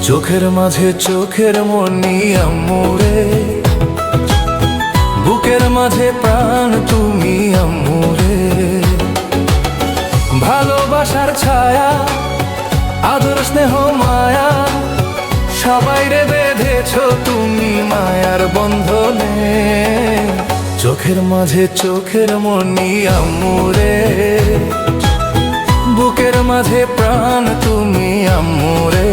চোখের মাঝে চোখের মনি আম্মুরে, বুকের মাঝে প্রাণ তুমি আম্মুরে। ভালোবাসার ছায়া, আদর স্নেহ মায়া, সবাই রে বেঁধেছো তুমি মায়ার বন্ধনে। চোখের মাঝে চোখের মনি আম্মুরে, বুকের মাঝে প্রাণ তুমি আম্মুরে।